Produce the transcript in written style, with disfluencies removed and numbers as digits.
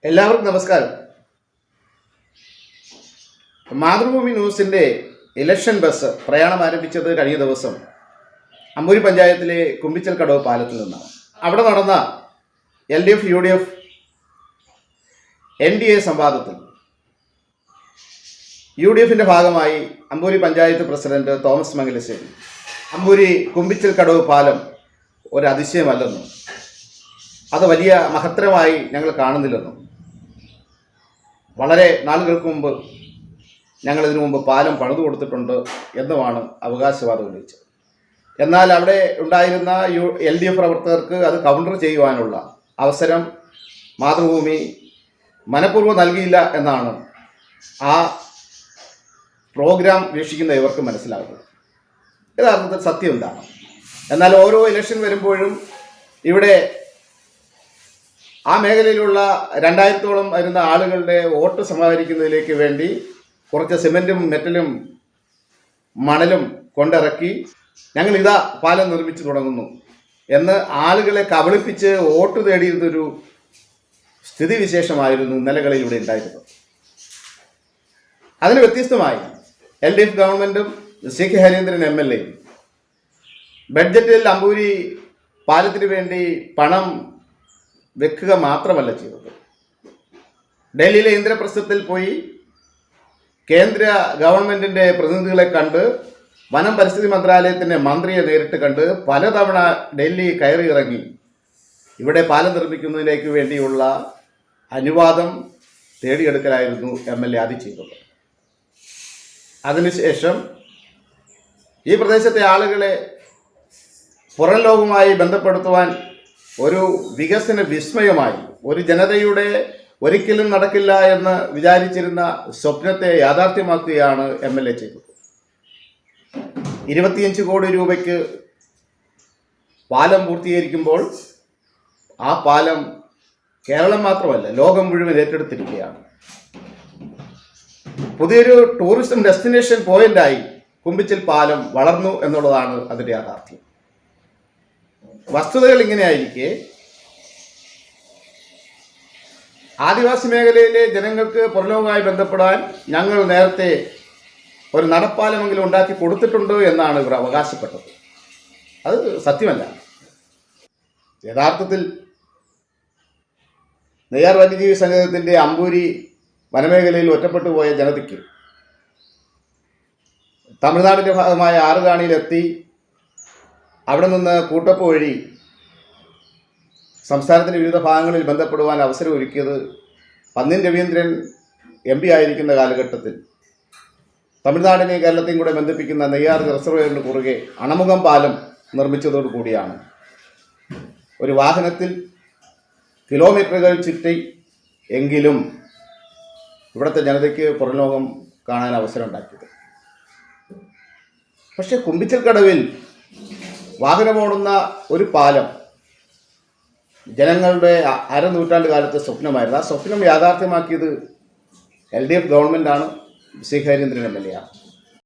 എല്ലാവർക്കും നമസ്കാരം. Mathrubhumi ന്യൂസിൻ്റെ election bus പ്രയാണം ആരംഭിച്ചത് കഴിഞ്ഞ ദിവസം അമ്പൂരി പഞ്ചായത്തിലെ കുമ്പിച്ചൽ കടവ് പാലത്തിൽ നിന്നാണ്. അവിടെ നടന്ന LDF UDF NDA സംവാദത്തിൽ UDFിൻ്റെ ഭാഗമായി അമ്പൂരി പഞ്ചായത്ത് പ്രസിഡന്റ് തോമസ് മംഗലശ്ശേരി അമ്പൂരി കുമ്പിച്ചൽ കടവ് പാലം ഒരു അതിശയമല്ലെന്നും അത് വലിയ മഹത്തരമായി ഞങ്ങൾ കാണുന്നില്ലെന്നും വളരെ നാളുകൾക്ക് മുമ്പ് ഞങ്ങളിതിനു മുമ്പ് പാലം പണിതു കൊടുത്തിട്ടുണ്ട് എന്നുമാണ് അവകാശവാദം ഉന്നയിച്ചത്. എന്നാൽ അവിടെ ഉണ്ടായിരുന്ന LDF പ്രവർത്തകർക്ക് അത് കൗണ്ടർ ചെയ്യുവാനുള്ള അവസരം മാതൃഭൂമി മനഃപൂർവ്വം നൽകിയില്ല എന്നാണ് ആ പ്രോഗ്രാം വീക്ഷിക്കുന്ന ഇവർക്ക് മനസ്സിലാകുന്നത്. യഥാർത്ഥത്തിൽ സത്യം എന്താണ്? എന്നാൽ ഓരോ ഇലക്ഷൻ വരുമ്പോഴും ഇവിടെ ആ മേഖലയിലുള്ള 2000-ഓളം വരുന്ന ആളുകളുടെ വോട്ട് സമാഹരിക്കുന്നതിലേക്ക് വേണ്ടി കുറച്ച് സിമെൻറ്റും മെറ്റലും മണലും കൊണ്ടിറക്കി ഞങ്ങൾ ഇതാ പാലം നിർമ്മിച്ചു തുടങ്ങുന്നു എന്ന് ആളുകളെ കബളിപ്പിച്ച് വോട്ട് തേടിയിരുന്നൊരു സ്ഥിതിവിശേഷമായിരുന്നു ഇന്നലകളിൽ ഇവിടെ ഉണ്ടായിരുന്നത്. അതിന് വ്യത്യസ്തമായി LDF ഗവൺമെൻറ്റും CK ഹരീന്ദ്രൻ MLA ബഡ്ജറ്റിൽ അമ്പൂരി പാലത്തിന് വേണ്ടി പണം വെക്കുക മാത്രമല്ല ചെയ്തത്, ഡൽഹിയിലെ ഇന്ദ്രപ്രസ്ഥത്തിൽ പോയി കേന്ദ്ര ഗവൺമെൻറ്റിൻ്റെ പ്രതിനിധികളെ കണ്ട് വനം പരിസ്ഥിതി മന്ത്രാലയത്തിൻ്റെ മന്ത്രിയെ നേരിട്ട് കണ്ട് പലതവണ ഡൽഹി കയറി ഇറങ്ങി ഇവിടെ പാലം നിർമ്മിക്കുന്നതിലേക്ക് വേണ്ടിയുള്ള അനുവാദം തേടിയെടുക്കലായിരുന്നു MLA ആദ്യം ചെയ്തത്. അതിനുശേഷം ഈ പ്രദേശത്തെ ആളുകളെ പുറം ലോകവുമായി ബന്ധപ്പെടുത്തുവാൻ ഒരു വികസന വിസ്മയമായി ഒരു ജനതയുടെ ഒരിക്കലും നടക്കില്ല എന്ന് വിചാരിച്ചിരുന്ന സ്വപ്നത്തെ യാഥാർത്ഥ്യമാക്കുകയാണ് MLA ചെയ്തത്. 25 കോടി രൂപയ്ക്ക് പാലം പൂർത്തീകരിക്കുമ്പോൾ ആ പാലം കേരളം മാത്രമല്ല ലോകം മുഴുവൻ ഏറ്റെടുത്തിരിക്കുകയാണ്. പുതിയൊരു ടൂറിസം ഡെസ്റ്റിനേഷൻ പോയിന്റായി കുമ്പിച്ചൽ പാലം വളർന്നു എന്നുള്ളതാണ് അതിൻ്റെ യാഥാർത്ഥ്യം. വസ്തുതകൾ ഇങ്ങനെയായിരിക്കെ ആദിവാസി മേഖലയിലെ ജനങ്ങൾക്ക് പുറലോകമായി ബന്ധപ്പെടാൻ ഞങ്ങൾ നേരത്തെ ഒരു നടപ്പാലമെങ്കിലും ഉണ്ടാക്കി കൊടുത്തിട്ടുണ്ട് എന്നാണ് ഇവർ അവകാശപ്പെട്ടത്. അത് സത്യമല്ല. യഥാർത്ഥത്തിൽ നെയ്യാർ വന്യജീവി സംഗമത്തിൻ്റെ അമ്പൂരി വനമേഖലയിൽ ഒറ്റപ്പെട്ടു പോയ ജനതയ്ക്ക് തമിഴ്നാടിൻ്റെ ഭാഗമായ ആറുകാണിയിലെത്തി അവിടെ നിന്ന് കൂട്ടപ്പ് വഴി സംസ്ഥാനത്തിൻ്റെ വിവിധ ഭാഗങ്ങളിൽ ബന്ധപ്പെടുവാൻ അവസരം ഒരുക്കിയത് പന്നിൻ രവീന്ദ്രൻ MP ആയിരിക്കുന്ന കാലഘട്ടത്തിൽ തമിഴ്നാടിനെയും കേരളത്തെയും കൂടെ ബന്ധിപ്പിക്കുന്ന നെയ്യാർ റിസർവയറിന് കുറുകെ അണമുഖം പാലം നിർമ്മിച്ചതോടുകൂടിയാണ്. ഒരു വാഹനത്തിൽ കിലോമീറ്ററുകൾ ചുറ്റി എങ്കിലും ഇവിടുത്തെ ജനതയ്ക്ക് പുറംലോകം കാണാൻ അവസരം ഉണ്ടാക്കിയത്. പക്ഷേ കുമ്പിച്ചൽ കടവിൽ വാഹനമോടുന്ന ഒരു പാലം ജനങ്ങളുടെ അരനൂറ്റാണ്ട് കാലത്തെ സ്വപ്നമായിരുന്നു. ആ സ്വപ്നം യാഥാർത്ഥ്യമാക്കിയത് LDF ഗവൺമെൻറ്റാണ്, CK ഹരീന്ദ്രൻ MLA ആണ്.